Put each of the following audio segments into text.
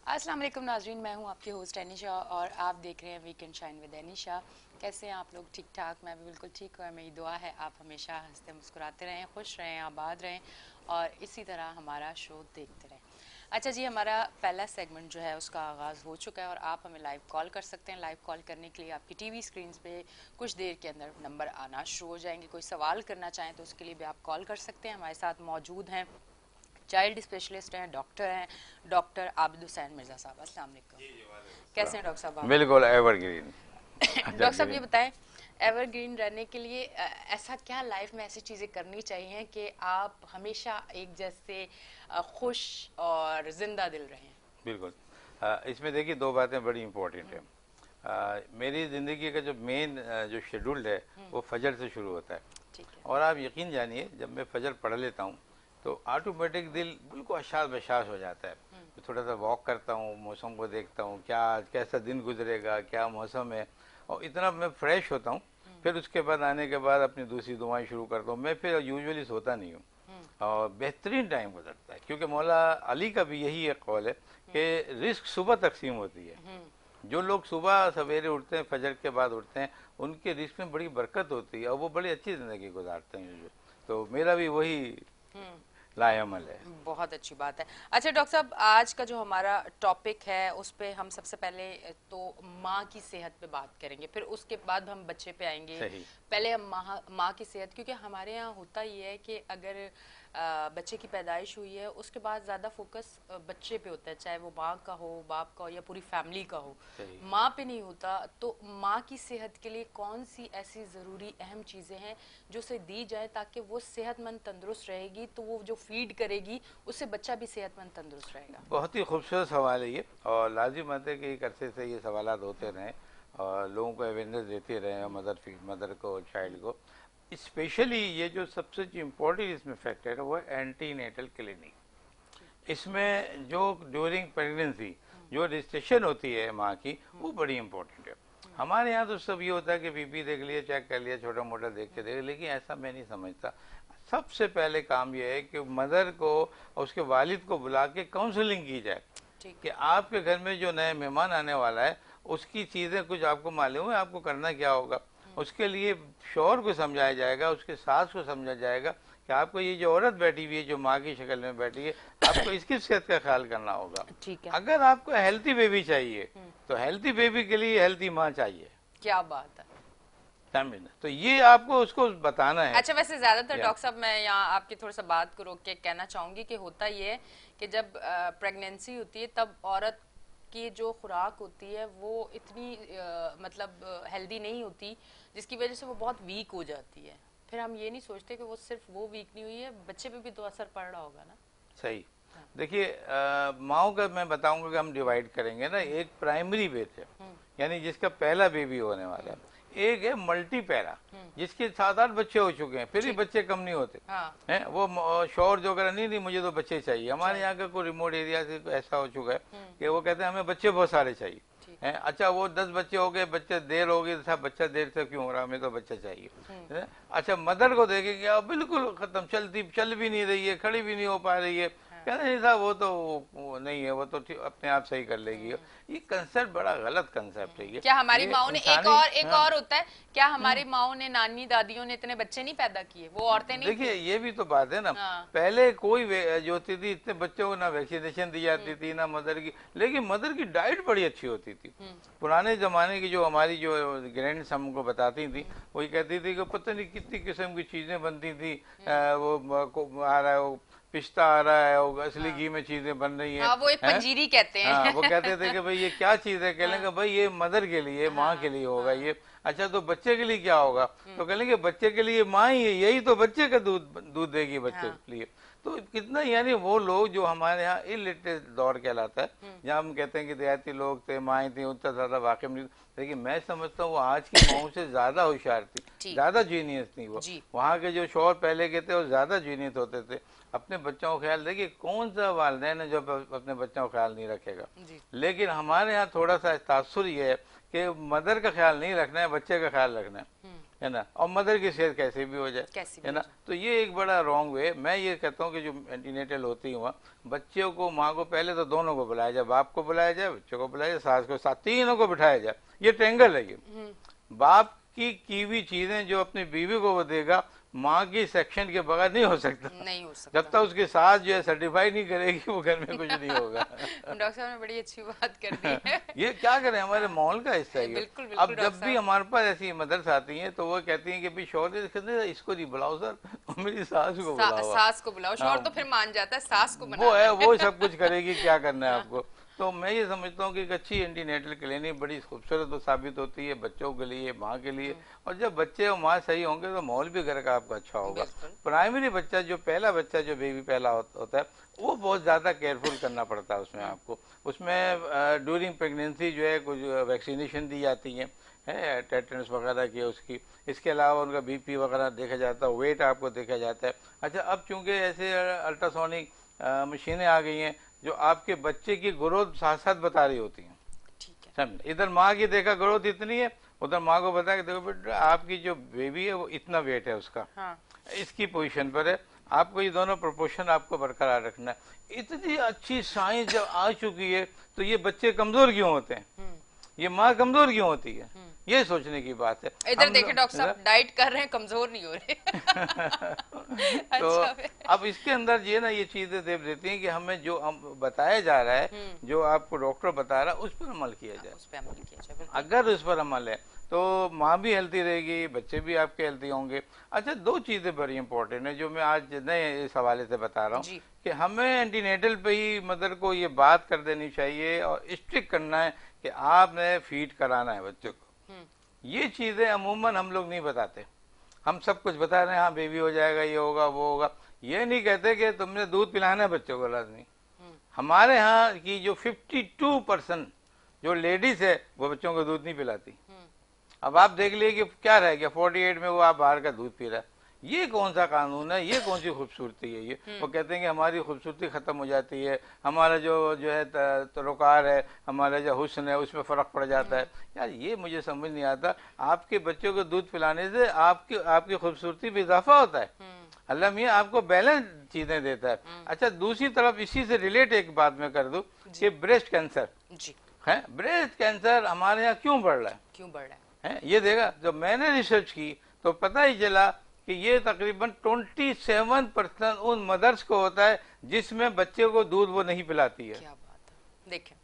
अस्सलाम वालेकुम नाजरीन, मैं हूं आपकी होस्ट एनिशा और आप देख रहे हैं वीकेंड शाइन विद एनिशा। कैसे हैं आप लोग? ठीक ठाक? मैं भी बिल्कुल ठीक हूँ। मेरी दुआ है आप हमेशा हंसते मुस्कुराते रहें, खुश रहें, आबाद रहें और इसी तरह हमारा शो देखते रहें। अच्छा जी, हमारा पहला सेगमेंट जो है उसका आगाज़ हो चुका है और आप हमें लाइव कॉल कर सकते हैं। लाइव कॉल करने के लिए आपकी टीवी स्क्रीन पे कुछ देर के अंदर नंबर आना शुरू हो जाएंगे। कोई सवाल करना चाहें तो उसके लिए भी आप कॉल कर सकते हैं। हमारे साथ मौजूद हैं चाइल्ड स्पेशलिस्ट हैं, डॉक्टर आबिद हुसैन मिर्ज़ा साहब। अस्सलाम वालेकुम। कैसे हैं डॉक्टर साहब आप? बिल्कुल एवरग्रीन। डॉक्टर साहब ये बताएं, एवरग्रीन रहने के लिए ऐसा क्या लाइफ में ऐसी चीज़ें करनी चाहिए कि आप हमेशा एक जैसे खुश और जिंदा दिल रहें? बिल्कुल। इसमें देखिए दो बातें बड़ी इम्पोर्टेंट है। मेरी ज़िंदगी का जो मेन जो शेड्यूल है वो फजर से शुरू होता है। ठीक है। और आप यकीन जानिए, जब मैं फजर पढ़ लेता हूँ तो ऑटोमेटिक दिल बिल्कुल अशास बशास हो जाता है। मैं थोड़ा सा वॉक करता हूँ, मौसम को देखता हूँ, क्या कैसा दिन गुजरेगा, क्या मौसम है, और इतना मैं फ्रेश होता हूँ। फिर उसके बाद आने के बाद अपनी दूसरी दुआएं शुरू करता हूँ। मैं फिर यूजुअली सोता नहीं हूँ और बेहतरीन टाइम गुजरता है, क्योंकि मौला अली का भी यही एक कौल है कि रिस्क सुबह तकसीम होती है। जो लोग सुबह सवेरे उठते हैं, फजर के बाद उठते हैं, उनके रिस्क में बड़ी बरकत होती है और वो बड़ी अच्छी ज़िंदगी गुजारते हैं। तो मेरा भी वही लाएमल है। बहुत अच्छी बात है। अच्छा डॉक्टर साहब, आज का जो हमारा टॉपिक है उस पे हम सबसे पहले तो माँ की सेहत पे बात करेंगे, फिर उसके बाद हम बच्चे पे आएंगे। सही। पहले हम माँ की सेहत, क्योंकि हमारे यहाँ होता ये है कि अगर बच्चे की पैदाइश हुई है उसके बाद ज़्यादा फोकस बच्चे पे होता है, चाहे वो माँ का हो, बाप का हो या पूरी फैमिली का हो। सही। माँ पे नहीं होता। तो माँ की सेहत के लिए कौन सी ऐसी ज़रूरी अहम चीज़ें हैं जो उसे दी जाए ताकि वो सेहतमंद तंदुरुस्त रहेगी, तो वो जो फीड करेगी उससे बच्चा भी सेहतमंद तंदुरुस्त रहेगा? बहुत ही खूबसूरत सवाल है ये, और लाजिम बात है कि एक अरसे से ये सवालात होते रहें और लोगों को अवेयरनेस देते रहें, मदर को और चाइल्ड को। स्पेशली ये जो सबसे इम्पोर्टेंट इसमें फैक्टर है वो है एंटी नेटल क्लिनिक। इसमें जो ड्यूरिंग प्रेगनेंसी जो रजिस्ट्रेशन होती है माँ की, वो बड़ी इंपॉर्टेंट है। हमारे यहाँ तो सब ये होता है कि बीपी देख लिया, चेक कर लिया, छोटा मोटा देख के देख, लेकिन ऐसा मैं नहीं समझता। सबसे पहले काम यह है कि मदर को और उसके वालिद को बुला के काउंसलिंग की जाए कि आपके घर में जो नए मेहमान आने वाला है उसकी चीज़ें कुछ आपको मालूम है, आपको करना क्या होगा। उसके लिए शौहर को समझाया जाएगा, उसके सास को समझा जाएगा कि आपको ये जो औरत बैठी हुई है, जो माँ की शक्ल में बैठी है, आपको इसकी सेहत का ख्याल करना होगा। ठीक है। अगर आपको हेल्थी बेबी चाहिए तो हेल्थी बेबी के लिए हेल्थी माँ चाहिए। क्या बात है। समझे? तो ये आपको उसको बताना है। अच्छा, वैसे ज्यादातर डॉक्टर साहब मैं यहाँ आपकी थोड़ा सा बात को रोक के कहना चाहूंगी कि होता ये है कि जब प्रेगनेंसी होती है तब औरत की जो खुराक होती है वो इतनी मतलब हेल्दी नहीं होती, जिसकी वजह से वो बहुत वीक हो जाती है। फिर हम ये नहीं सोचते कि वो सिर्फ वो वीक नहीं हुई है, बच्चे पे भी तो असर पड़ रहा होगा ना। सही। देखिए, माओ का मैं बताऊंगा कि हम डिवाइड करेंगे ना, एक प्राइमरी बेस है, यानी जिसका पहला बेबी होने वाला है। एक है मल्टी पैरा, जिसके 7-8 बच्चे हो चुके हैं, फिर भी बच्चे कम नहीं होते हैं। वो शौहर जो अगर नहीं मुझे तो बच्चे चाहिए। हमारे यहाँ का कोई रिमोट एरिया से ऐसा हो चुका है कि वो कहते हैं हमें बच्चे बहुत सारे चाहिए हैं। अच्छा, वो 10 बच्चे हो गए, बच्चे देर हो गई, था बच्चा देर से क्यों हो रहा, हमें तो बच्चा चाहिए है? अच्छा, मदर को देखेंगे अब बिल्कुल खत्म, चल भी नहीं रही है, खड़ी भी नहीं हो पा रही है, कहते नहीं था वो तो वो नहीं है, वो तो अपने आप सही कर लेगी। ये कंसेप्ट बड़ा गलत कंसेप्ट है। क्या हमारी माओ ने एक हाँ। और होता है, क्या हमारी माओ ने, नानी दादियों ने इतने बच्चे नहीं पैदा किए? वो औरतें नहीं देखिए, थी? ये भी तो बात है ना। पहले कोई जो होती थी, इतने बच्चों को ना वैक्सीनेशन दी जाती थी ना मदर की, लेकिन मदर की डाइट बड़ी अच्छी होती थी। पुराने जमाने की जो हमारी जो ग्रैंड्स हमको बताती थी, वही कहती थी कि पता नहीं कितनी किस्म की चीजें बनती थी। वो आ रहा है, वो पिस्ता आ रहा है, वो असली घी में चीजें बन रही हैं। वो एक पंजीरी कहते हैं। हाँ, वो कहते थे कि भाई ये क्या चीज है, कह लेंगे भाई ये मदर के लिए, माँ के लिए होगा ये। अच्छा, तो बच्चे के लिए क्या होगा? तो कह लेंगे बच्चे के लिए माँ ही है, यही तो बच्चे का दूध दूध देगी बच्चे के लिए। तो कितना, यानी वो लोग जो हमारे यहाँ इलिटरेट दौर कहलाता है, जहाँ हम कहते हैं कि देहाती लोग थे, माएँ थी, उतना ज्यादा वाकिफ नहीं। लेकिन मैं समझता हूँ वो आज की माओं से ज्यादा होशियार थी, ज्यादा जीनियस थी वो। वहाँ के जो शौहर पहले के थे वो ज्यादा जीनियस होते थे। अपने बच्चों का ख्याल, देखिए कौन सा वालिदैन है जो अपने बच्चों का ख्याल नहीं रखेगा। लेकिन हमारे यहाँ थोड़ा सा तासुर ये है कि मदर का ख्याल नहीं रखना है, बच्चे का ख्याल रखना है ना, और मदर की सेहत कैसे भी हो जाए, है ना। तो ये एक बड़ा रॉन्ग वे। मैं ये कहता हूँ कि जो एंटीनेटल होती है वहाँ बच्चों को, माँ को पहले तो दोनों को बुलाया जाए, बाप को बुलाया जाए, बच्चों को बुलाया जाए, सास को साथ, तीनों को बिठाया जाए। ये ट्रेंगल है ये। बाप की हुई चीजें जो अपनी बीवी को वो देगा, माँ की सेक्शन के बगैर नहीं हो सकता। नहीं हो सकता। जब तक उसके साथ जो है सर्टिफाई नहीं करेगी वो घर में कुछ नहीं होगा। डॉक्टर साहब ने बड़ी अच्छी बात कर दी है। ये क्या करें, हमारे माहौल का हिस्सा है। बिल्कुल, बिल्कुल, अब जब भी हमारे पास ऐसी मदर्स आती हैं तो वो कहती हैं कि भाई शौहर इसको नहीं बुलाओ सर, मेरी सास को बुलाओ। सास को बुलाओ। शौहर तो फिर मान जाता है, सास को वो है, वो सब कुछ करेगी, क्या करना है आपको। तो मैं ये समझता हूँ कि एक अच्छी एंटीनेटल क्लिनिक बड़ी खूबसूरत तो साबित होती है बच्चों के लिए, माँ के लिए। और जब बच्चे और माँ सही होंगे तो माहौल भी घर का आपका अच्छा होगा। प्राइमरी बच्चा, जो पहला बच्चा, जो बेबी पहला होता है, वो बहुत ज़्यादा केयरफुल करना पड़ता है उसमें आपको। उसमें ड्यूरिंग प्रेगनेंसी जो है कुछ वैक्सीनेशन दी जाती है टेटनस वगैरह की उसकी। इसके अलावा उनका बीपी वगैरह देखा जाता है, वेट आपको देखा जाता है। अच्छा, अब चूंकि ऐसे अल्ट्रासोनिक मशीनें आ गई हैं जो आपके बच्चे की ग्रोथ साथ साथ बता रही होती हैं। ठीक है, इधर माँ की देखा ग्रोथ इतनी है, उधर माँ को बता के देखो बेटा आपकी जो बेबी है वो इतना वेट है उसका, हाँ। इसकी पोजीशन पर है, आपको ये दोनों प्रोपोर्शन आपको बरकरार रखना है। इतनी अच्छी साइंस जब आ चुकी है तो ये बच्चे कमजोर क्यों होते हैं, ये माँ कमजोर क्यों होती है, ये सोचने की बात है। इधर देखिए डॉक्टर साहब, डाइट कर रहे हैं, कमजोर नहीं हो रहे। तो अब इसके अंदर ये ना ये चीजें दे देती हैं कि हमें जो हम बताया जा रहा है, जो आपको डॉक्टर बता रहा है, उस पर अमल किया जाए। उस पर अमल किया जाए। अगर उस पर अमल है तो माँ भी हेल्थी रहेगी, बच्चे भी आपके हेल्थी होंगे। अच्छा, दो चीजें बड़ी इंपॉर्टेंट है जो मैं आज नए इस हवाले से बता रहा हूँ कि हमें एंटीनेटल पे ही मदर को ये बात कर देनी चाहिए और स्ट्रिक्ट करना है कि आपने फीड कराना है बच्चों को। ये चीजें अमूमन हम लोग नहीं बताते, हम सब कुछ बता रहे हैं, हाँ बेबी हो जाएगा, ये होगा वो होगा, ये नहीं कहते कि तुमने दूध पिलाना है बच्चों को लाजमी। हमारे यहाँ की जो 52% जो लेडीज है वो बच्चों को दूध नहीं पिलाती। अब आप देख लिए कि क्या रह गया, 48 में वो आप बाहर का दूध पी रहा है। ये कौन सा कानून है, ये कौन सी खूबसूरती है ये। वो कहते हैं कि हमारी खूबसूरती खत्म हो जाती है, हमारा जो है तरोकार है, हमारा जो हुस्न है उसमें फर्क पड़ जाता है। यार ये मुझे समझ नहीं आता। आपके बच्चों को दूध पिलाने से आपकी खूबसूरती में इजाफा होता है। अल्लाह मियाँ आपको बैलेंस चीजें देता है। अच्छा, दूसरी तरफ इसी से रिलेट एक बात मैं कर दूं कि ब्रेस्ट कैंसर है, ब्रेस्ट कैंसर हमारे यहाँ क्यों बढ़ रहा है, ये देखा जब मैंने रिसर्च की तो पता ही चला कि ये तकरीबन 27% उन मदर्स को होता है जिसमें बच्चे को दूध वो नहीं पिलाती है। क्या बात है, देखें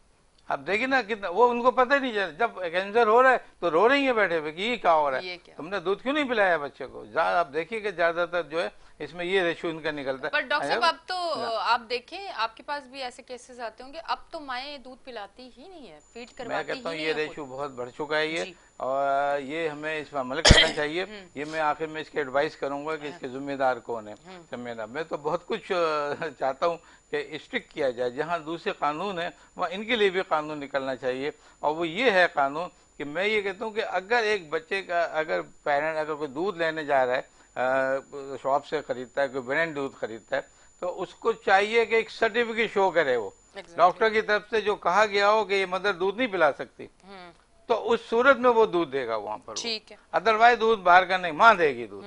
अब देखिए ना कितना, वो उनको पता ही नहीं चला। जब कैंसर हो रहा है तो रो रही है बैठे हुए कि ये क्या हो रहा है, तुमने दूध क्यों नहीं पिलाया बच्चे को। आप देखिए कि ज्यादातर जो है इसमें ये रेशियो इनका निकलता है। पर डॉक्टर साहब अब तो आप देखें आपके पास भी ऐसे केसेस आते होंगे, अब तो माएँ दूध पिलाती ही नहीं है, फीड करवाती ही नहीं है। मैं कहता हूँ ये रेशियो बहुत बढ़ चुका है ये, और ये हमें इस पर अमल करना चाहिए। ये मैं आखिर में इसके एडवाइस करूंगा कि इसके जिम्मेदार कौन है। जिम्मेदार मैं तो बहुत कुछ चाहता हूँ कि स्ट्रिक्ट किया जाए, जहाँ दूसरे कानून है वहाँ इनके लिए भी कानून निकलना चाहिए। और वो ये है कानून कि मैं ये कहता हूँ कि अगर एक बच्चे का, अगर पेरेंट अगर कोई दूध लेने जा रहा है, शॉप से खरीदता है, कोई ब्रांड दूध खरीदता है, तो उसको चाहिए कि एक सर्टिफिकेट शो करे वो डॉक्टर की तरफ से जो कहा गया हो कि ये मदर दूध नहीं पिला सकती, तो उस सूरत में वो दूध देगा वहां पर। ठीक है, अदरवाइज दूध बाहर का नहीं, माँ देगी दूध,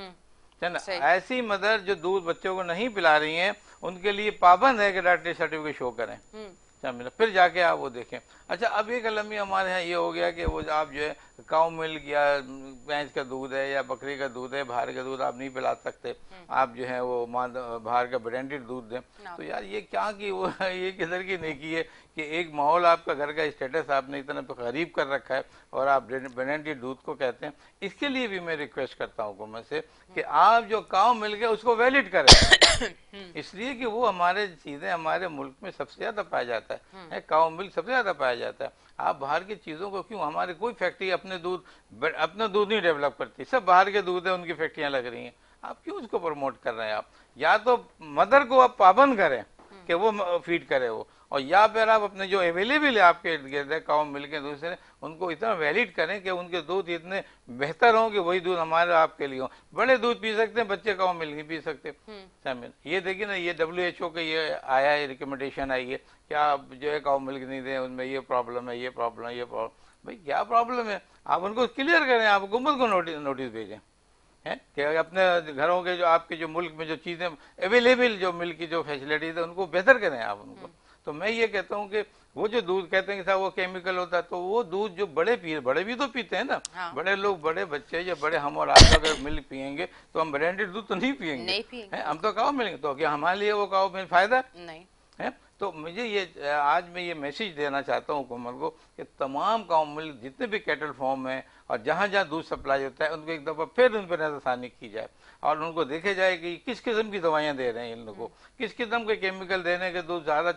है ना। ऐसी मदर जो दूध बच्चों को नहीं पिला रही हैं उनके लिए पाबंद है कि डॉक्टर सर्टिफिकेट शो करें, फिर जाके आप वो देखें। अच्छा, अब एक अलमी हमारे यहाँ ये हो गया कि वो आप जो है काऊ मिल्क या भैंस का दूध है या बकरी का दूध है, बाहर का दूध आप नहीं पिला सकते, आप जो है वो बाहर का ब्रांडेड दूध दें। तो यार ये क्या की वो ये किधर की नेकी है कि एक माहौल आपका घर का स्टेटस आपने इतना गरीब कर रखा है और आप ब्रांडेड दूध को कहते हैं। इसके लिए भी मैं रिक्वेस्ट करता हूँ हुकूमत से कि आप जो काऊ मिल्क है उसको वैलिड करें, इसलिए कि वो हमारे चीजें हमारे मुल्क में सबसे ज्यादा पाया जाता है, काऊ मिल्क सबसे ज्यादा पाया जाता है। आप बाहर की चीजों को क्यों, हमारे कोई फैक्ट्री अपना दूध नहीं डेवलप करती, सब बाहर के दूध है, उनकी फैक्ट्रियां लग रही हैं, आप क्यों उसको प्रमोट कर रहे हैं। आप या तो मदर को आप पाबंद करें कि वो फीड करे वो, और या फिर आप अपने जो अवेलेबल है आपके इर्द गिर्द काऊ मिल्क के दूसरे उनको इतना वैलिड करें कि उनके दूध इतने बेहतर हों कि वही दूध हमारे आपके लिए हो। बड़े दूध पी सकते हैं, बच्चे काऊ मिल्क नहीं पी सकते। शामिल ये देखिए ना, ये WHO का ये आया है, रिकमेंडेशन आई है कि आप जो है काऊ मिल्क नहीं दें, उनमें ये प्रॉब्लम है, ये प्रॉब्लम है, ये प्रॉब्लम। भाई क्या प्रॉब्लम है, आप उनको क्लियर करें, आप हुकूमत को नोटिस भेजें, हैं कि अपने घरों के जो आपके जो मुल्क में जो चीजें अवेलेबल, जो मिल्क की जो फैसिलिटीज है उनको बेहतर करें आप उनको। तो मैं ये कहता हूँ कि वो जो दूध कहते हैं कि साहब वो केमिकल होता है, तो वो दूध जो बड़े भी तो पीते हैं ना। हाँ। बड़े लोग, बड़े बच्चे या बड़े हम और आप अगर मिल्क पियेंगे तो हम ब्रांडेड दूध तो नहीं पियेंगे, नहीं पियेंगे। हम तो काऊ मिलेंगे, तो क्या हमारे लिए वो काऊ में फायदा नहीं है? तो मुझे ये आज मैं ये मैसेज देना चाहता हूँ हुकूमत को कि तमाम काऊ मिल्क जितने भी कैटल फॉर्म है और जहाँ जहाँ दूध सप्लाई होता है उनको एक दफ़ा फिर उन पर नजरसानी की जाए और उनको देखे जाए कि किस किस्म की दवाइयाँ दे रहे हैं इन लोगों को, किस किस्म के केमिकल देने के, दूध ज़्यादा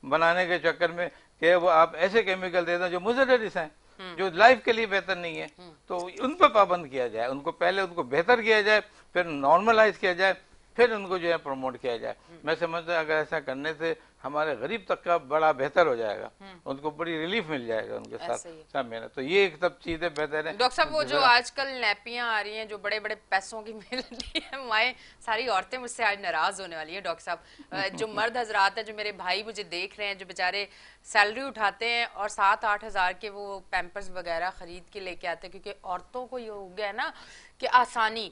बनाने के चक्कर में कि वो आप ऐसे केमिकल दे दें जो मुजर्रिस हैं, जो लाइफ के लिए बेहतर नहीं है। तो उन पर पाबंद किया जाए, उनको पहले उनको बेहतर किया जाए, फिर नॉर्मलाइज किया जाए, फिर उनको जो है प्रमोट किया जाए। मैं समझता हूँ अगर ऐसा करने से हमारे गरीब तबका बड़ा बेहतर हो जाएगा, उनको बड़ी रिलीफ मिल जाएगा उनके साथ सब मेहनत। तो ये एक सब चीजें बेहतर है। डॉक्टर साहब वो जो आजकल नैपियां आ रही हैं जो बड़े बड़े पैसों की मिल रही है, माए सारी औरतें मुझसे आज नाराज होने वाली है डॉक्टर साहब। जो मर्द हजरात है, जो मेरे भाई मुझे देख रहे हैं, जो बेचारे सैलरी उठाते हैं और 7-8 हजार के वो पैम्पर्स वगैरह खरीद के लेके आते हैं, क्योंकि औरतों को ये हो गया है ना कि आसानी,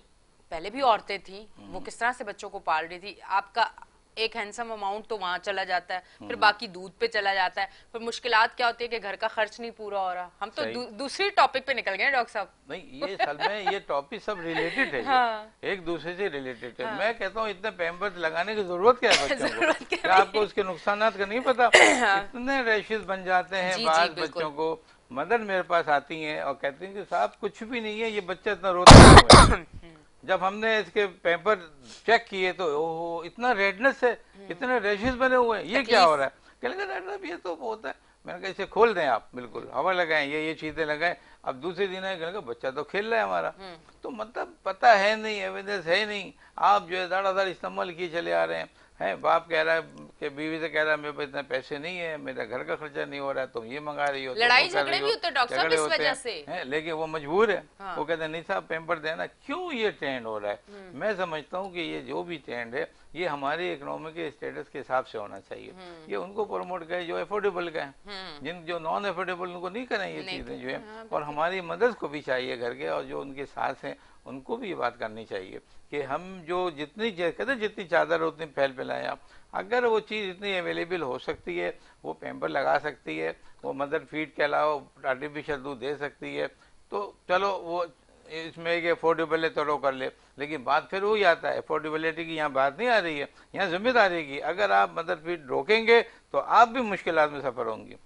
पहले भी औरतें थी वो किस तरह से बच्चों को पाल रही थी, आपका एक हैंडसम अमाउंट तो वहां चला जाता है, फिर बाकी दूध पे चला जाता है, फिर मुश्किलात क्या होती है कि घर का खर्च नहीं पूरा हो रहा। हम तो दूसरी टॉपिक पे निकल गए डॉक्टर साहब। नहीं, ये असल में ये टॉपिक सब रिलेटेड है। हाँ। एक दूसरे से रिलेटेड है। हाँ। मैं कहता हूँ इतने पैम्पर्स लगाने की जरूरत क्या है बच्चों को? क्या आपको उसके नुकसानात का नहीं पता? हाँ। इतने रैशेस बन जाते हैं बाद बच्चों को। मदर मेरे पास आती हैं और कहती हैं कि साहब कुछ भी नहीं है, ये बच्चा इतना रोता है। जब हमने इसके पेपर चेक किए तो ओहो इतना रेडनेस है, इतने रैशेस बने हुए हैं, ये क्या हो रहा है? कहने लगा डॉक्टर साहब ये तो होता है। मैंने कहा इसे खोल दें आप, बिल्कुल हवा लगाएं, ये चीजें लगाएं। अब दूसरे दिन है, कहने लगा बच्चा तो खेल रहा है हमारा। तो मतलब पता है नहीं, एविडेंस है नहीं, आप जो है दाढ़ादार इस्तेमाल किए चले आ रहे हैं। बाप कह रहा है कि बीवी से कह रहा है मेरे पास इतने पैसे नहीं है, मेरा घर का खर्चा नहीं हो रहा है, तुम ये मंगा रही हो, लड़ाई झगड़े भी होते हैं डॉक्टर साहब इस वजह से हैं, लेकिन वो मजबूर है। हाँ। वो कहते हैं नहीं साहब पेम्पर देना। क्यों ये ट्रेंड हो रहा है? मैं समझता हूँ कि ये जो भी ट्रेंड है ये हमारे इकोनॉमिक स्टेटस के हिसाब से होना चाहिए। ये उनको प्रमोट करें जो अफोर्डेबल का है, जिन जो नॉन अफोर्डेबल उनको नहीं करें ये चीजें जो है। और हमारी मदद को भी चाहिए घर के, और जो उनके साथ हैं उनको भी ये बात करनी चाहिए कि हम जो जितनी कहते हैं जितनी चादर उतनी फैल फैलाएं आप। अगर वो चीज़ इतनी अवेलेबल हो सकती है, वो पैम्पर लगा सकती है, वो मदर फीड के अलावा आर्टिफिशियल दूध दे सकती है, तो चलो वो इसमें एक अफोर्डेबल है तो कर ले। लेकिन बात फिर वही आता है, अफोर्डेबिलिटी की यहाँ बात नहीं आ रही है, यहाँ जिम्मेदारी की। अगर आप मदर फीड रोकेंगे तो आप भी मुश्किलात में सफर होंगी।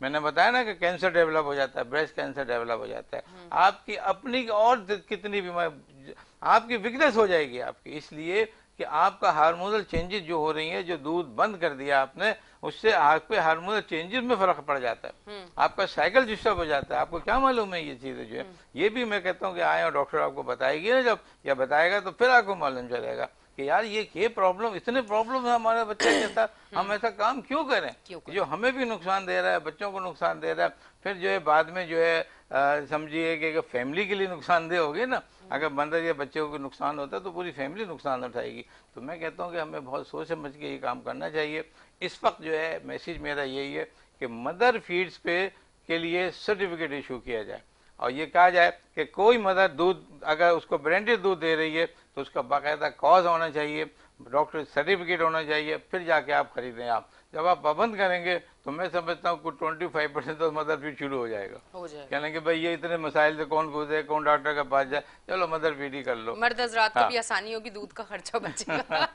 मैंने बताया ना कि कैंसर डेवलप हो जाता है, ब्रेस्ट कैंसर डेवलप हो जाता है, आपकी अपनी और कितनी बीमारी, आपकी वीकनेस हो जाएगी आपकी। इसलिए कि आपका हार्मोनल चेंजेस जो हो रही है, जो दूध बंद कर दिया आपने, उससे आपके हार्मोनल चेंजेस में फर्क पड़ जाता है, आपका साइकिल डिस्टर्ब हो जाता है। आपको क्या मालूम है ये चीजें जो है? ये भी मैं कहता हूँ कि आए और डॉक्टर आपको बताएगी ना जब, या बताएगा तो फिर आपको मालूम चलेगा कि यार ये प्रॉब्लम, इतने प्रॉब्लम है हमारे बच्चे के साथ, हम ऐसा काम क्यों करें जो हमें भी नुकसान दे रहा है, बच्चों को नुकसान दे रहा है। फिर जो है बाद में जो है समझिए कि फैमिली के लिए नुकसानदेह होगी ना। अगर मदर या बच्चों को नुकसान होता है तो पूरी फैमिली नुकसान उठाएगी। तो मैं कहता हूँ कि हमें बहुत सोच समझ के ये काम करना चाहिए। इस वक्त जो है मैसेज मेरा यही है कि मदर फीड्स पे के लिए सर्टिफिकेट इशू किया जाए और ये कहा जाए कि कोई मदर दूध अगर उसको ब्रांडेड दूध दे रही है तो उसका बाकायदा कॉज होना चाहिए, डॉक्टर सर्टिफिकेट होना चाहिए, फिर जाके आप खरीदें। आप जब आप पाबंद करेंगे तो मैं समझता हूँ कुछ 25% तो मदर फीड शुरू हो जाएगा। कहने के भाई ये इतने मसाइल से कौन पूछे, कौन डॉक्टर के पास जाए, चलो मदर फीड ही कर लो। मर्द हजरात को भी आसानी होगी, दूध का खर्चा बचेगा।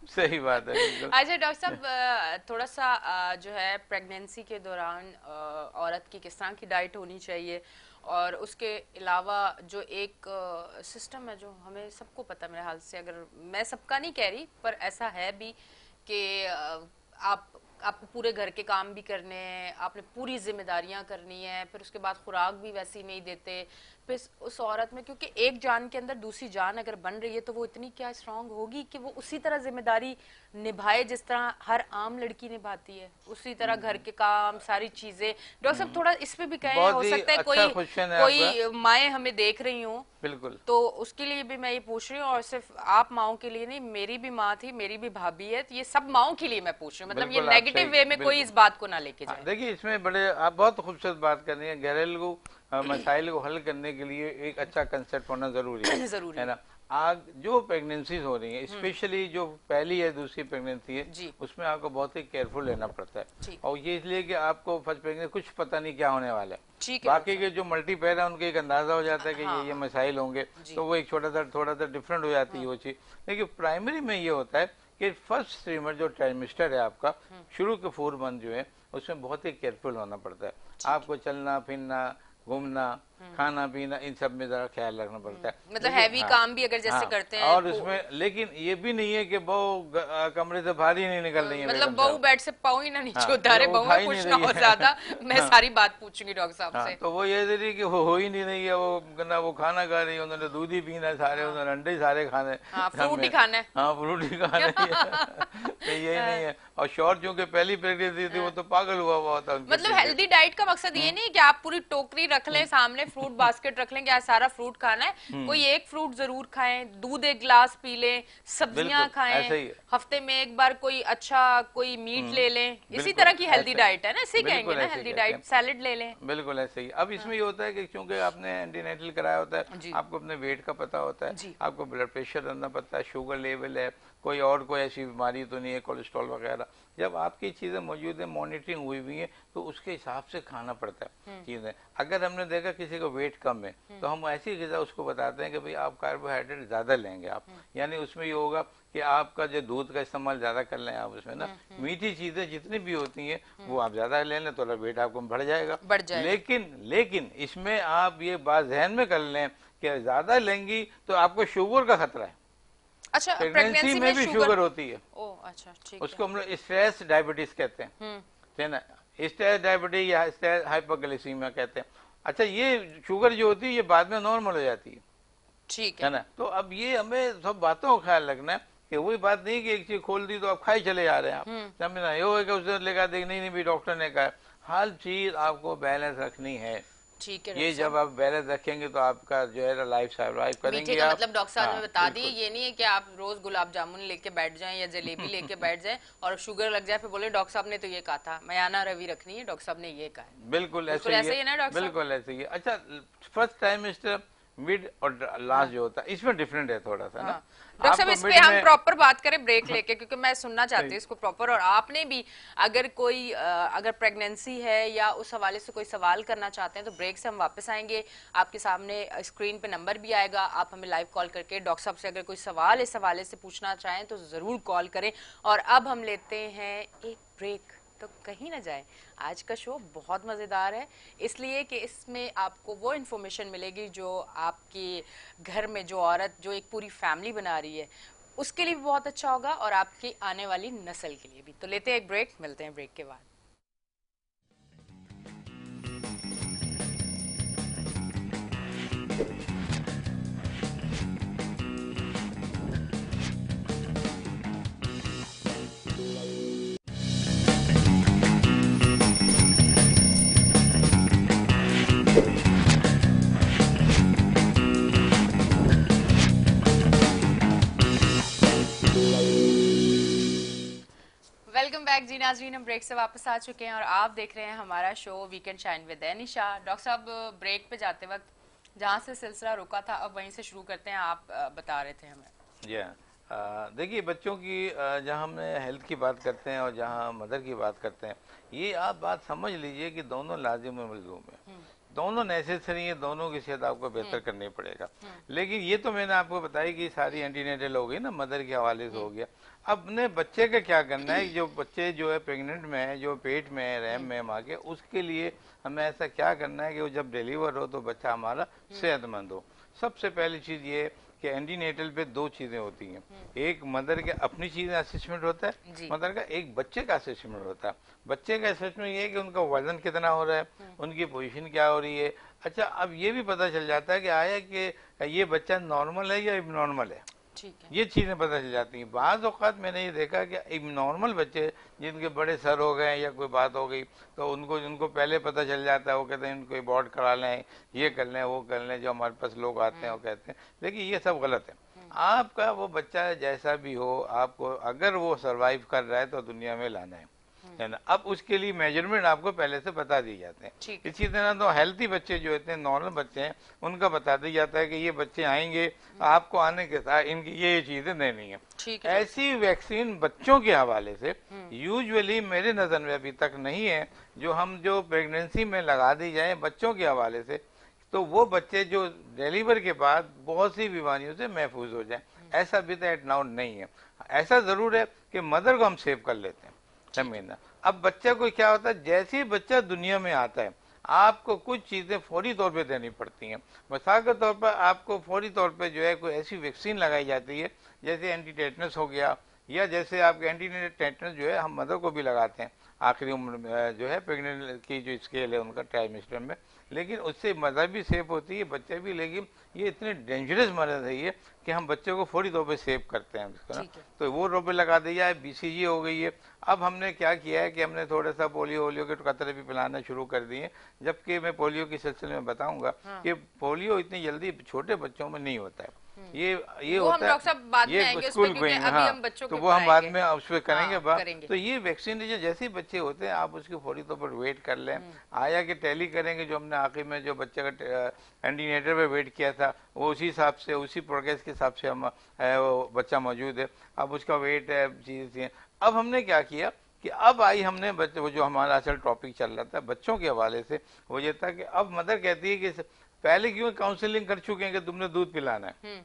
सही बात है। अच्छा डॉक्टर साहब थोड़ा सा जो है प्रेगनेंसी के दौरान औरत की किस तरह की डाइट होनी चाहिए, और उसके अलावा जो एक सिस्टम है जो हमें सबको पता है मेरे हाल से, अगर मैं सबका नहीं कह रही पर ऐसा है भी कि आपको पूरे घर के काम भी करने हैं, आपने पूरी जिम्मेदारियां करनी है, फिर उसके बाद खुराक भी वैसी नहीं देते, फिर उस औरत में क्योंकि एक जान के अंदर दूसरी जान अगर बन रही है तो वो इतनी क्या स्ट्रांग होगी कि वो उसी तरह जिम्मेदारी निभाए जिस तरह हर आम लड़की निभाती है, उसी तरह घर के काम सारी चीजें। डॉक्टर साहब थोड़ा इस पे भी कहें, हो सकता है कोई माएँ हमें देख रही हूँ, बिल्कुल, तो उसके लिए भी मैं ये पूछ रही हूँ, और सिर्फ आप माओं के लिए नहीं, मेरी भी माँ थी, मेरी भी भाभी है, तो ये सब माओं के लिए मैं पूछ रही हूँ, मतलब ये नेगेटिव वे में कोई इस बात को ना लेके जाए। देखिए इसमें बड़े आप बहुत खूबसूरत बात कर रही है, घरेलू मसाइल को हल करने के लिए एक अच्छा कंसेप्ट होना जरूरी है, जरूरी है ना। जो प्रेगनेंसीज हो रही है, स्पेशली जो पहली या दूसरी प्रेगनेंसी है, उसमें आपको बहुत ही केयरफुल रहना पड़ता है। और ये इसलिए कि आपको फर्स्ट प्रेगनेंसी कुछ पता नहीं क्या होने वाला है। बाकी के जो मल्टीपेयर है उनके एक अंदाजा हो जाता है कि ये मसाइल होंगे, तो वो एक थोड़ा सा डिफरेंट हो जाती है वो चीज। लेकिन प्राइमरी में ये होता है कि फर्स्ट ट्रिमर जो ट्राइमेस्टर है आपका, शुरू के 4 मंथ जो है, उसमें बहुत ही केयरफुल होना पड़ता है। आपको चलना फिरना, घूमना, खाना पीना, इन सब में जरा ख्याल रखना पड़ता है। मतलब हैवी काम भी अगर जैसे करते हैं और उसमें लेकिन ये भी नहीं है कि बहू कमरे से बाहर ही नहीं निकल रही है, मतलब बहू बेड से पाँव ही ना नीचे उतारे, बहू में कुछ ना हो ज्यादा। मैं सारी बात पूछूंगी डॉक्टर साहब से। तो वो ये दे रही कि वो हो ही नहीं रही है, वो ना वो खाना खा रही है, उन्होंने दूध ही पीना है सारे, उन्होंने अंडे सारे खाने, फ्रूट ही खाना है। हाँ फ्रूट ही खाना है। तो यही नहीं है। और शॉर्ट चूंकि पहली प्रेगनेंसी थी, वो तो पागल हुआ था। मतलब हेल्दी डाइट का मकसद ये नहीं है कि आप पूरी टोकरी रख लें सामने, फ्रूट बास्केट रख लें कि आज सारा फ्रूट खाना है। कोई एक फ्रूट जरूर खाएं, दूध एक गिलास पी लें, सब्जियां खाएं, हफ्ते में एक बार कोई अच्छा कोई मीट ले लें, इसी तरह की हेल्दी डाइट है ना, इसे कहेंगे ना हेल्दी डाइट। सैलेड ले लें, बिल्कुल ऐसे ही। अब इसमें ये होता है कि क्योंकि आपने एंटीनेटल कराया होता है, आपको अपने वेट का पता होता है, आपको ब्लड प्रेशर रखना पड़ता है, शुगर लेवल है, कोई और कोई ऐसी बीमारी तो नहीं है, कोलेस्ट्रॉल वगैरह। जब आपकी चीजें मौजूद है, मॉनिटरिंग हुई हुई है, तो उसके हिसाब से खाना पड़ता है चीजें। अगर हमने देखा किसी को वेट कम है, तो हम ऐसी ग़िज़ा उसको बताते हैं कि भाई आप कार्बोहाइड्रेट ज्यादा लेंगे आप, यानी उसमें ये होगा कि आपका जो दूध का इस्तेमाल ज्यादा कर लें आप उसमें ना, मीठी चीजें जितनी भी होती हैं वो आप ज्यादा ले लें, तो वेट आपको बढ़ जाएगा। लेकिन इसमें आप ये बात ज़हन में कर लें कि ज्यादा लेंगी तो आपको शुगर का खतरा है। अच्छा, प्रेगनेंसी में भी शुगर होती है। अच्छा, ठीक उसको हम लोग स्ट्रेस डायबिटीज कहते हैं, है ना, स्ट्रेस डायबिटीज या स्ट्रेस हाइपोग्लाइसीमिया कहते हैं। अच्छा, ये शुगर जो होती है ये बाद में नॉर्मल हो जाती है, ठीक है ना। तो अब ये हमें सब बातों का ख्याल रखना है कि वही बात नहीं कि एक चीज खोल दी तो आप खाई चले जा रहे हैं आप, समझना। ये होगा उसने लेकर देख, नहीं भी डॉक्टर ने कहा, हर चीज आपको बैलेंस रखनी है। ठीक है, ये जब आप बैलेंस रखेंगे तो आपका जो है लाइफ सर्वाइव करेंगे आप। मतलब डॉक्टर साहब ने बता दी, ये नहीं है कि आप रोज गुलाब जामुन लेके बैठ जाएं या जलेबी लेके बैठ जाएं और शुगर लग जाए फिर बोले डॉक्टर साहब ने तो ये कहा था, मयाना रवि रखनी है, डॉक्टर साहब ने ये कहा है। बिल्कुल ऐसे ही है ना डॉक्टर साहब, बिल्कुल ऐसे ही। अच्छा, फर्स्ट ट्राइमेस्टर, मिड और लास्ट जो होता है, इसमें डिफरेंट है थोड़ा सा ना। डॉक्टर साहब इस पे हम प्रॉपर बात करें ब्रेक लेके, क्योंकि मैं सुनना चाहती हूँ इसको प्रॉपर। और आपने भी अगर कोई अगर प्रेगनेंसी है या उस हवाले से कोई सवाल करना चाहते हैं तो ब्रेक से हम वापस आएंगे। आपके सामने स्क्रीन पे नंबर भी आएगा, आप हमें लाइव कॉल करके डॉक्टर साहब से अगर कोई सवाल इस हवाले से पूछना चाहें तो जरूर कॉल करें। और अब हम लेते हैं एक ब्रेक, तो कहीं ना जाए। आज का शो बहुत मज़ेदार है, इसलिए कि इसमें आपको वो इन्फॉर्मेशन मिलेगी जो आपके घर में जो औरत जो एक पूरी फैमिली बना रही है उसके लिए भी बहुत अच्छा होगा और आपकी आने वाली नस्ल के लिए भी। तो लेते हैं एक ब्रेक, मिलते हैं ब्रेक के बाद। वेलकम बैक जी नाज़रीन, हम ब्रेक से वापस आ चुके हैं और आप देख रहे हैं हमारा show weekend shine with Anisha. Doctor साहब, ब्रेक पे जाते वक्त जहाँ से सिलसिला रुका था अब वहीं से शुरू करते हैं। आप बता रहे थे हमें। देखिए, बच्चों की जहाँ हम हेल्थ की बात करते हैं और जहाँ मदर की बात करते हैं, ये आप बात समझ लीजिए कि दोनों लाजिम मलजूम है, दोनों नेसेसरी है, दोनों की सेहत आपको बेहतर करनी पड़ेगा। लेकिन ये तो मैंने आपको बताई कि सारी एंटीनेटल हो गई ना, मदर के हवाले से हो गया। अपने बच्चे का क्या करना है, जो बच्चे जो है प्रेग्नेंट में है, जो पेट में है, रैम में माँ के, उसके लिए हमें ऐसा क्या करना है कि वो जब डिलीवर हो तो बच्चा हमारा सेहतमंद हो। सबसे पहली चीज ये कि एंटीनेटल पे 2 चीजें होती हैं, एक मदर के अपनी चीजें असेसमेंट होता है मदर का, एक बच्चे का असेसमेंट होता है। बच्चे का असेसमेंट ये है कि उनका वजन कितना हो रहा है, उनकी पोजीशन क्या हो रही है। अच्छा, अब ये भी पता चल जाता है कि आया कि ये बच्चा नॉर्मल है या इबनॉर्मल है, ये चीजें पता चल जाती हैं। बाज़ औक़ात मैंने ये देखा कि इबनॉर्मल बच्चे जिनके बड़े सर हो गए या कोई बात हो गई तो उनको पहले पता चल जाता है, वो कहते हैं इनको अबॉर्ट करा लें, ये कर लें, वो कर लें, जो हमारे पास लोग आते हैं वो कहते हैं। लेकिन ये सब गलत है। आपका वो बच्चा जैसा भी हो, आपको अगर वो सर्वाइव कर रहा है तो दुनिया में लाना है। है ना। अब उसके लिए मेजरमेंट आपको पहले से बता दिए जाते हैं। इसी तरह तो हेल्थी बच्चे जो होते हैं, नॉर्मल बच्चे हैं, उनका बता दिया जाता है कि ये बच्चे आएंगे, आपको आने के साथ इनकी ये चीजें देनी है। ऐसी वैक्सीन बच्चों के हवाले से यूजुअली मेरे नजर में अभी तक नहीं है जो प्रेगनेंसी में लगा दी जाए बच्चों के हवाले से, तो वो बच्चे जो डिलीवर के बाद बहुत सी बीमारियों से महफूज हो जाए, ऐसा अभी तक एट नाउ नहीं है। ऐसा जरूर है कि मदर को हम सेव कर लेते हैं, समझना। अब बच्चा को क्या होता है, जैसे ही बच्चा दुनिया में आता है आपको कुछ चीजें फौरी तौर पे देनी पड़ती हैं। मिसाल के तौर पर आपको फौरी तौर पे जो है कोई ऐसी वैक्सीन लगाई जाती है, जैसे एंटी टेटनस हो गया, या जैसे आपके एंटी टेटनस जो है हम मदर को भी लगाते हैं आखिरी उम्र में, जो है प्रेगनेंट की जो स्केल है उनका ट्राइमेस्टर में, लेकिन उससे मदर भी सेफ होती है, बच्चे भी। लेकिन ये इतनी डेंजरस मर्ज है ये कि हम बच्चे को फौरी तौर पे सेव करते हैं उसको ना, तो वो रोपे लगा दिया है। बीसीजी हो गई है। अब हमने क्या किया है कि हमने थोड़ा सा पोलियो के कतरे भी पिलाना शुरू कर दिए, जबकि मैं पोलियो के सिलसिले में बताऊंगा कि पोलियो इतनी जल्दी छोटे बच्चों में नहीं होता है। ये होता है, ये स्कूल गोइंग, हाँ, तो वो हम बाद में उस पर करेंगे। तो ये वैक्सीन जैसे ही बच्चे होते हैं आप उसके फौरी तौर पर वेट कर लें, आया कि टैली करेंगे, जो हमने आखिर में जो बच्चे का एंटीनेटर पे वेट किया था वो उसी हिसाब से, उसी प्रोग्रेस के हिसाब से हम वो बच्चा मौजूद है, अब उसका वेट है, चीजें। अब हमने क्या किया कि अब आई हमने बच्चे, वो जो हमारा असल टॉपिक चल रहा था बच्चों के हवाले से, वो ये था कि अब मदर कहती है कि पहले क्यों काउंसलिंग कर चुके हैं कि तुमने दूध पिलाना है,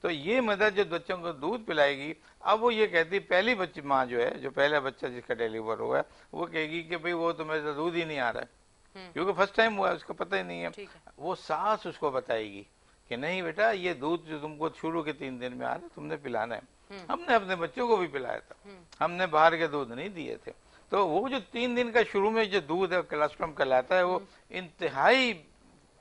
तो ये मदर जो बच्चों को दूध पिलाएगी, अब वो ये कहती, पहली बच्ची माँ जो है, जो पहला बच्चा जिसका डिलीवर हुआ है, वो कहेगी कि भाई वो तो मेरे से दूध ही नहीं आ रहा है, क्योंकि फर्स्ट टाइम हुआ है, उसको पता ही नहीं है। वो सास उसको बताएगी कि नहीं बेटा, ये दूध जो तुमको शुरू के 3 दिन में आ रहा है तुमने पिलाना है। हमने अपने बच्चों को भी पिलाया था, हमने बाहर के दूध नहीं दिए थे। तो वो जो 3 दिन का शुरू में जो दूध है कोलेस्ट्रॉल कहलाता है, वो इंतहाई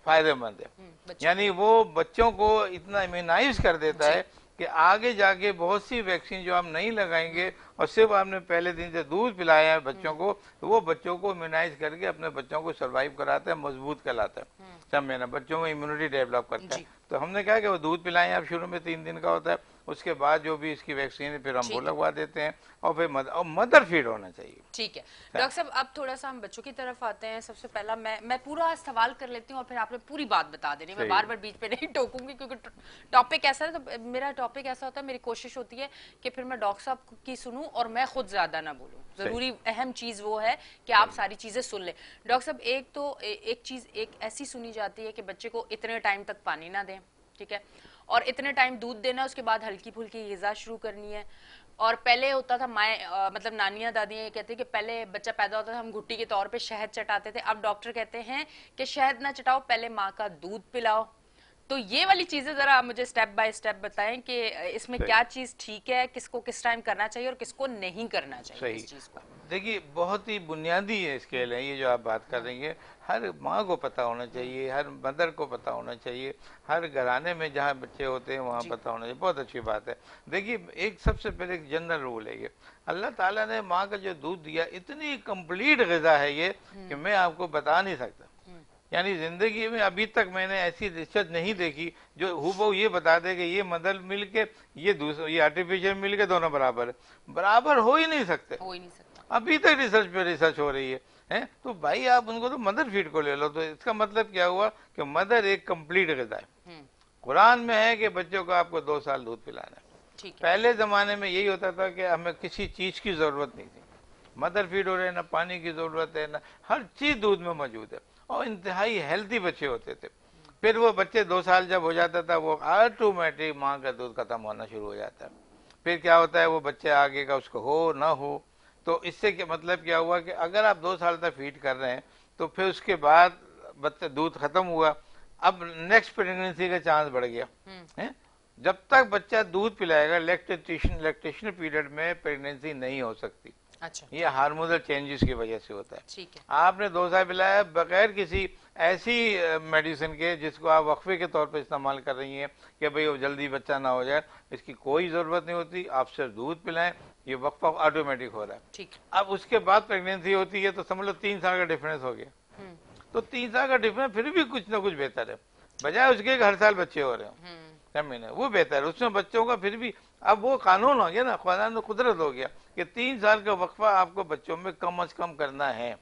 फायदेमंद है। यानी वो बच्चों को इतना इम्यूनाइज कर देता है कि आगे जाके बहुत सी वैक्सीन जो हम नहीं लगाएंगे और सिर्फ आपने पहले दिन से दूध पिलाया है बच्चों को, तो वो बच्चों को इम्यूनाइज करके अपने बच्चों को सर्वाइव कराता है, मजबूत कहलाता है, समझे ना, बच्चों में इम्यूनिटी डेवलप करता है। तो हमने कहा कि वो दूध पिलाएं, आप शुरू में 3 दिन का होता है, उसके बाद जो भी इसकी वैक्सीन है फिर हम वो लगवा देते हैं, और फिर मदर फीड होना चाहिए। ठीक है डॉक्टर साहब, अब थोड़ा सा हम बच्चों की तरफ आते हैं। सबसे पहला मैं पूरा सवाल कर लेती हूँ और फिर आपने पूरी बात बता देनी, मैं बार बार बीच पे नहीं टोकूंगी, क्योंकि टॉपिक ऐसा है, तो मेरा टॉपिक ऐसा होता है, मेरी कोशिश होती है कि फिर मैं डॉक्टर साहब की सुनूं और मैं खुद ज्यादा ना बोलूं। जरूरी अहम चीज वो है कि आप सारी चीजें सुन ले। डॉक्टर साहब, एक चीज ऐसी सुनी जाती है कि बच्चे को इतने टाइम तक पानी ना दें, ठीक है, और इतने टाइम दूध देना, उसके बाद हल्की फुल्की ग़िज़ा शुरू करनी है। और पहले होता था, मतलब नानियां दादियां ये कहती कि पहले बच्चा पैदा होता था हम घुट्टी के तौर पे शहद चटाते थे, अब डॉक्टर कहते हैं कि शहद ना चटाओ, पहले माँ का दूध पिलाओ। तो ये वाली चीजें जरा आप मुझे स्टेप बाय स्टेप बताएं कि इसमें क्या चीज ठीक है, किसको किस टाइम करना चाहिए और किसको नहीं करना चाहिए इस चीज को। देखिए, बहुत ही बुनियादी है स्केल है ये जो आप बात कर रही है, हर माँ को पता होना चाहिए, हर मदर को पता होना चाहिए, हर घराने में जहाँ बच्चे होते हैं वहाँ पता होना चाहिए। बहुत अच्छी बात है। देखिए, एक सबसे पहले एक जनरल रूल है ये, अल्लाह ताला ने माँ का जो दूध दिया इतनी कंप्लीट ग़िज़ा है ये कि मैं आपको बता नहीं सकता। यानी जिंदगी में अभी तक मैंने ऐसी रिसर्च नहीं देखी जो हूबहू ये बता दे कि ये मदर मिल्क के ये आर्टिफिशियल मिल्क के दोनों बराबर है। बराबर हो ही नहीं सकते, अभी तक रिसर्च पे रिसर्च हो रही है। तो भाई आप उनको तो मदर फीड को ले लो। तो इसका मतलब क्या हुआ कि मदर एक कंप्लीट ग़िज़ा है। कुरान में है कि बच्चों को आपको 2 साल दूध पिलाना है। पहले जमाने में यही होता था कि हमें किसी चीज की जरूरत नहीं थी, मदर फीड हो रहे, ना पानी की जरूरत है, ना हर चीज दूध में मौजूद है, और इंतहाई हेल्थी बच्चे होते थे। फिर वो बच्चे 2 साल जब हो जाता था वो ऑटोमेटिक माँ का दूध खत्म होना शुरू हो जाता है। फिर क्या होता है, वो बच्चे आगे का उसको हो ना हो, तो इससे क्या मतलब क्या हुआ कि अगर आप 2 साल तक फीड कर रहे हैं तो फिर उसके बाद बच्चे दूध खत्म हुआ, अब नेक्स्ट प्रेगनेंसी का चांस बढ़ गया है। जब तक बच्चा दूध पिलाएगा लैक्टेशन पीरियड में प्रेगनेंसी नहीं हो सकती। अच्छा, ये हार्मोनल चेंजेस की वजह से होता है। ठीक है, आपने 2 साल पिलाया बगैर किसी ऐसी मेडिसिन के जिसको आप वक्फे के तौर पर इस्तेमाल कर रही हैं कि भाई वो जल्दी बच्चा ना हो जाए, इसकी कोई जरूरत नहीं होती। आप सिर्फ दूध पिलाएं, ये वक्फा ऑटोमेटिक हो रहा है। ठीक, अब उसके बाद प्रेगनेंसी होती है तो समझ लो 3 साल का डिफरेंस हो गया। तो 3 साल का डिफरेंस फिर भी कुछ ना कुछ बेहतर है, बजाय उसके हर साल बच्चे हो रहे हो, 6 महीने, वो बेहतर है। उसमें बच्चों का फिर भी अब वो कानून हो गया ना, कानून कुदरत हो गया कि 3 साल का वक्फा आपको बच्चों में कम से कम करना है।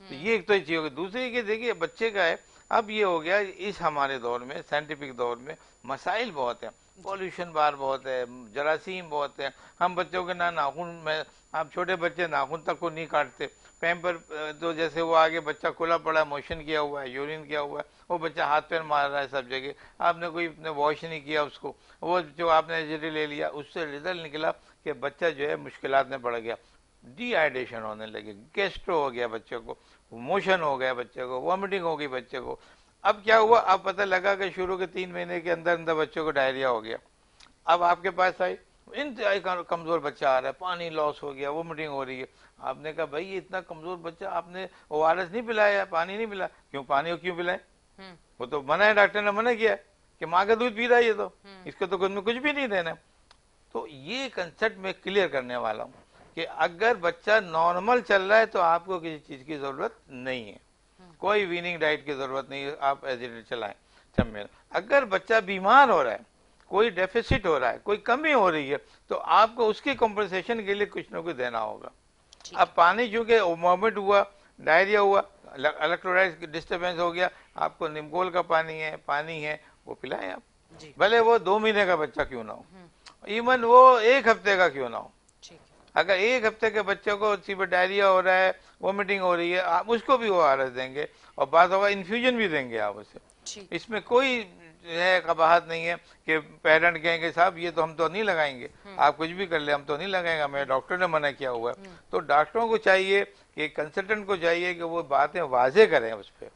तो ये एक तो चीज होगी। दूसरी कि देखिए बच्चे का है, अब ये हो गया इस हमारे दौर में, साइंटिफिक दौर में मसाइल बहुत है, पॉल्यूशन बाहर बहुत है, जरासीम बहुत है। हम बच्चों के ना नाखून में, आप छोटे बच्चे नाखून तक को नहीं काटते, पैम्पर तो जैसे वो आगे बच्चा खुला पड़ा, मोशन किया हुआ है, यूरिन किया हुआ है, वो बच्चा हाथ पैर मार रहा है सब जगह, आपने कोई अपने वॉश नहीं किया उसको, वो जो आपने एसिड ले लिया, उससे रिजल्ट निकला कि बच्चा जो है मुश्किलात में पड़ गया, डिहाइड्रेशन होने लगे, गैस्ट्रो हो गया बच्चे को, मोशन हो गया बच्चे को, वॉमिटिंग हो गई बच्चे को। अब क्या हुआ, अब पता लगा कि शुरू के 3 महीने के अंदर अंदर बच्चों को डायरिया हो गया। अब आपके पास आई, इंतहाई कमजोर बच्चा आ रहा है, पानी लॉस हो गया, वोमिटिंग हो रही है। आपने कहा भाई ये इतना कमजोर बच्चा, आपने ओआरएस नहीं पिलाया, पानी नहीं पिलाया, क्यों पानी क्यों पिलाए? वो तो मना है, डॉक्टर ने मना किया कि माँ का दूध पी रहा है ये तो, इसको तो कुछ भी नहीं देना। तो ये कंसेप्ट मैं क्लियर करने वाला हूँ कि अगर बच्चा नॉर्मल चल रहा है तो आपको किसी चीज की जरूरत नहीं है, कोई वीनिंग डाइट की जरूरत नहीं है, आप एज इट चलाएं चमेल। अगर बच्चा बीमार हो रहा है, कोई डेफिसिट हो रहा है, कोई कमी हो रही है, तो आपको उसकी कॉम्पनसेशन के लिए कुछ ना कुछ देना होगा। अब पानी चूंकि वॉमिट हुआ, डायरिया हुआ, इलेक्ट्रोलाइट डिस्टर्बेंस हो गया, आपको निमकोल का पानी है वो पिलाएं आप, भले वो 2 महीने का बच्चा क्यों ना हो, इवन वो 1 हफ्ते का क्यों ना हो। अगर 1 हफ्ते के बच्चे को सीधे डायरिया हो रहा है, वोमिटिंग हो रही है, आप उसको भी ओआरएस देंगे, और बात होगा इन्फ्यूजन भी देंगे आप उसे। इसमें कोई है कबाहत नहीं है कि पेरेंट कहेंगे साहब ये तो हम तो नहीं लगाएंगे, आप कुछ भी कर ले हम तो नहीं लगाएंगे, मेरे डॉक्टर ने मना किया हुआ है। तो डॉक्टरों को चाहिए कि कंसल्टेंट को चाहिए कि वो बातें वाजे करें उस पर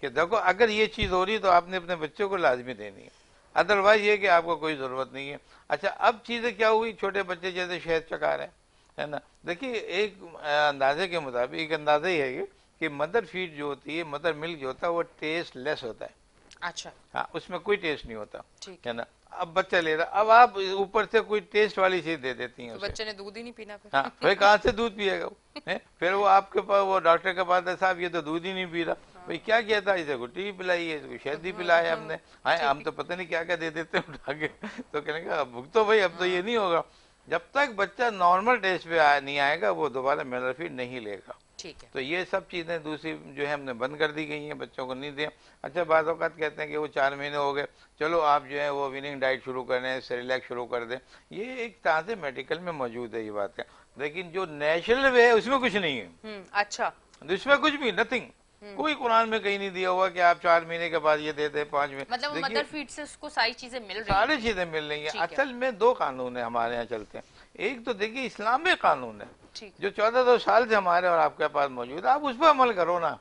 कि देखो अगर ये चीज हो रही है तो आपने अपने बच्चों को लाजमी देनी है, अदरवाइज ये कि आपको कोई जरूरत नहीं है। अच्छा, अब चीजें क्या हुई, छोटे बच्चे जैसे शहद चखा रहे हैं, है ना। देखिए एक अंदाजे के मुताबिक, एक अंदाजा ही है ये कि मदर फीड जो होती है, मदर मिल्क जो होता है वो टेस्ट लेस होता है। अच्छा, हाँ, उसमें कोई टेस्ट नहीं होता, है ना। अब बच्चा ले रहा, अब आप ऊपर से कोई टेस्ट वाली चीज दे देती हैं, तो बच्चे ने दूध ही नहीं पीना फिर। हाँ भाई कहाँ से दूध पिएगा वो, है? फिर वो आपके पास, वो डॉक्टर के पास है, साहब ये तो दूध ही नहीं पी रहा। भाई क्या किया था, इसे गुट्टी भी पिलाई है, इसको शहद भी पिलाया हमने, हाँ हम तो पता नहीं क्या क्या दे देते हैं उठा के। तो कहने का भुग तो भाई अब तो ये नहीं होगा, जब तक बच्चा नॉर्मल टेस्ट पे नहीं आएगा वो दोबारा मिनरल फीड नहीं लेगा। ठीक है। तो ये सब चीजें दूसरी जो है हमने बंद कर दी गई हैं, बच्चों को नहीं दें। अच्छा, बाज़ औक़ात कहते हैं कि वो 4 महीने हो गए, चलो आप जो है वो विनिंग डाइट शुरू करें, सेरेलैक शुरू कर दें, ये एक ताज़े मेडिकल में मौजूद है ये बात है, लेकिन जो नेचुरल वे है उसमें कुछ नहीं है। अच्छा, इसमें कुछ भी नथिंग, कोई कुरान में कहीं नहीं दिया हुआ कि आप 4 महीने के बाद ये दे दे, 5 महीने, मतलब मदर फीड से उसको सारी चीजें मिल रही हैं, सारी चीजें मिल रही हैं। असल में 2 कानून है हमारे यहाँ चलते हैं, एक तो देखिए इस्लामिक कानून है जो 1400 साल से हमारे और आपके पास मौजूद है, आप उस पर अमल करो ना।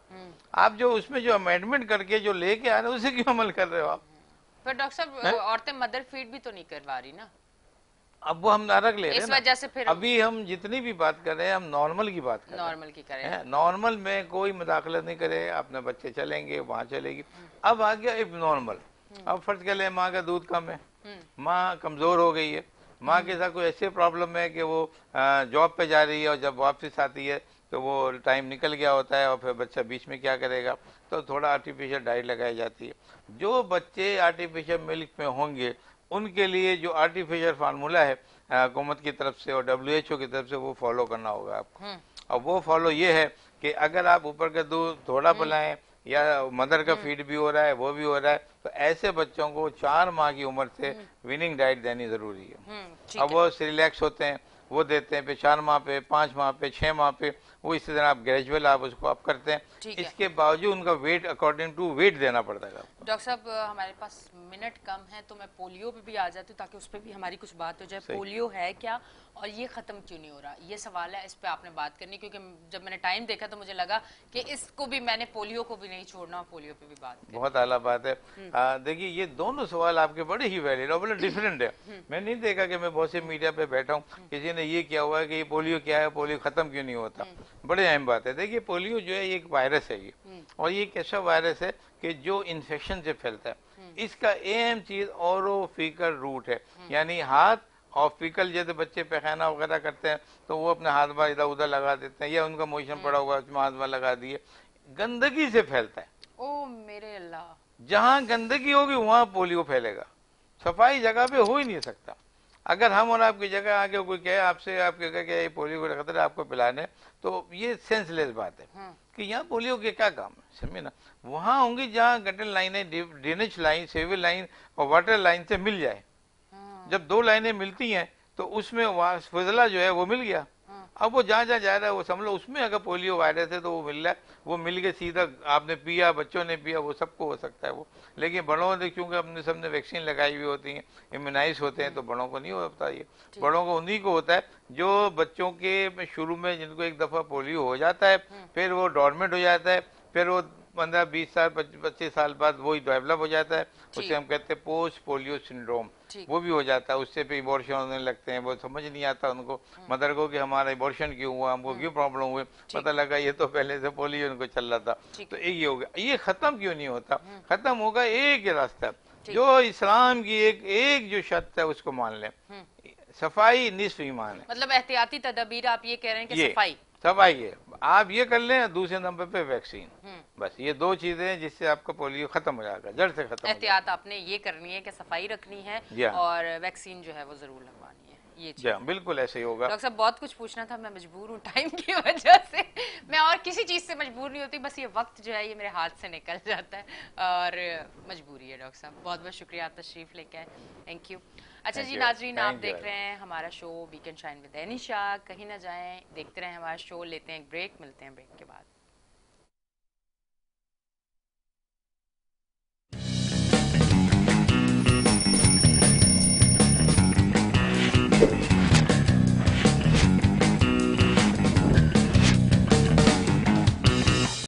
आप जो उसमें जो अमेंडमेंट करके जो लेके आ रहे हो उसे क्यों अमल कर रहे हो आप? पर डॉक्टर साहब औरतें मदर फीड भी तो नहीं करवा रही ना, अब वो हम नरक ले रहे हैं, इस वजह से फिर अभी हम जितनी भी बात कर रहे हैं हम नॉर्मल की बात कर रहे हैं, नॉर्मल की करें, नॉर्मल में कोई मुदाखलत नहीं करे, अपने बच्चे चलेंगे वहाँ चलेगी। अब आ गया इब नॉर्मल, अब फर्ज कर ले माँ का दूध कम है, माँ कमजोर हो गई है, माँ के साथ कोई ऐसे प्रॉब्लम है कि वो जॉब पे जा रही है और जब वापस आती है तो वो टाइम निकल गया होता है और फिर बच्चा बीच में क्या करेगा, तो थोड़ा आर्टिफिशियल डाइट लगाई जाती है। जो बच्चे आर्टिफिशियल मिल्क में होंगे उनके लिए जो आर्टिफिशियल फार्मूला है हुकूमत की तरफ से और WHO की तरफ से वो फॉलो करना होगा आपको। और वो फॉलो ये है कि अगर आप ऊपर का दूध थोड़ा पिलाएं या मदर का फीड भी हो रहा है वो भी हो रहा है, तो ऐसे बच्चों को 4 माह की उम्र से विनिंग डाइट देनी जरूरी है। अब वो रिलैक्स होते हैं वो देते हैं, फिर 4 माह पे, 5 माह पे, 6 माह पे, वो इसी तरह आप ग्रेजुअल आप उसको आप करते हैं। इसके बावजूद उनका वेट अकॉर्डिंग टू वेट देना पड़ता है। डॉक्टर साहब हमारे पास मिनट कम है तो मैं पोलियो पे भी आ जाती हूँ ताकि उस पर भी हमारी कुछ बात हो जाए। पोलियो है क्या और ये खत्म क्यों नहीं हो रहा, ये सवाल है, इस पे आपने बात करनी, क्योंकि जब मैंने टाइम देखा तो मुझे लगा कि इसको भी मैंने पोलियो को भी नहीं छोड़ना, पोलियो पे भी बात करनी। बहुत आला बात है। देखिए ये दोनों सवाल आपके बड़े ही वैलिड और बड़े डिफरेंट है। मैं नहीं देखा कि मैं बहुत से मीडिया पे बैठा हूँ किसी ने ये किया हुआ है कि ये पोलियो क्या है, पोलियो खत्म क्यों नहीं होता। बड़े अहम बात है। देखिए पोलियो जो है एक वायरस है ये, और ये एक ऐसा वायरस है कि जो इन्फेक्शन से फैलता है। इसका अहम चीज ओरोफिकल रूट है, यानी हाथ और फीकल, जैसे बच्चे पैखाना वगैरह करते हैं तो वो अपने हाथ बार इधर उधर लगा देते हैं, या उनका मोशन पड़ा हुआ है उसमें हाथ बार लगा दिए, गंदगी से फैलता है। ओ मेरे अल्लाह, जहां गंदगी होगी वहां पोलियो फैलेगा, सफाई जगह पे हो ही नहीं सकता। अगर हम और आपकी जगह आके कोई कहे आपसे, आपके कहे कि ये पोलियो का खतरा है आपको पिलाने, तो ये सेंसलेस बात है कि यहाँ पोलियो के क्या काम है, समझे ना। वहाँ होंगी जहाँ गटर लाइनें, ड्रेनेज लाइन, सिविल लाइन और वाटर लाइन से मिल जाए। जब दो लाइनें मिलती हैं तो उसमें वहाँ फजला जो है वो मिल गया। अब वो जहाँ जहाँ जा रहा है वो समझ लो उसमें अगर पोलियो वायरस है तो वो मिल रहा है, वो मिल के सीधा आपने पिया, बच्चों ने पिया, वो सबको हो सकता है वो। लेकिन बड़ों ने, क्योंकि अपने सबने वैक्सीन लगाई हुई होती है, इम्यूनाइज होते हैं, तो बड़ों को नहीं होता ये। बड़ों को उन्हीं को होता है जो बच्चों के शुरू में जिनको एक दफा पोलियो हो जाता है, फिर वो डॉर्मेंट हो जाता है, फिर वो 15-20 साल 25 साल बाद वही डेवलप हो जाता है, उसे हम कहते हैं पोस्ट पोलियो सिंड्रोम। वो भी हो जाता है, उससे फिर इबॉर्शन होने लगते हैं, वो समझ नहीं आता उनको मदर को कि हमारा इबॉर्शन क्यों हुआ, हमको क्यों प्रॉब्लम हुए, पता लगा ये तो पहले से पोलियो उनको चल रहा था। तो ये हो गया। ये खत्म क्यों नहीं होता? खत्म होगा एक ही रास्ता, जो इस्लाम की एक जो शर्त है उसको मान लें, सफाई निस्फ ईमान है। मतलब एहतियाती तदबीर आप ये कह रहे हैं कि सफाई है, आप ये कर लें। दूसरे नंबर पे वैक्सीन, बस ये दो चीजें हैं जिससे आपका पोलियो खत्म हो जाएगा, जड़ से खत्म। एहतियात आपने ये करनी है कि सफाई रखनी है और वैक्सीन जो है वो जरूर लगवानी है, ये चीज बिल्कुल ऐसे ही होगा। डॉक्टर साहब बहुत कुछ पूछना था, मैं मजबूर हूँ टाइम की वजह से, मैं और किसी चीज से मजबूर नहीं होती, बस ये वक्त जो है ये मेरे हाथ से निकल जाता है और मजबूरी है। डॉक्टर साहब बहुत बहुत शुक्रिया, आप तशरीफ लेके आए, थैंक यू। अच्छा जी नाजरीन, आप देख रहे हैं हमारा show weekend shine with Anisha, कहीं ना जाएं, देखते रहें हमारा शो, लेते हैं एक ब्रेक, मिलते हैं ब्रेक के बाद।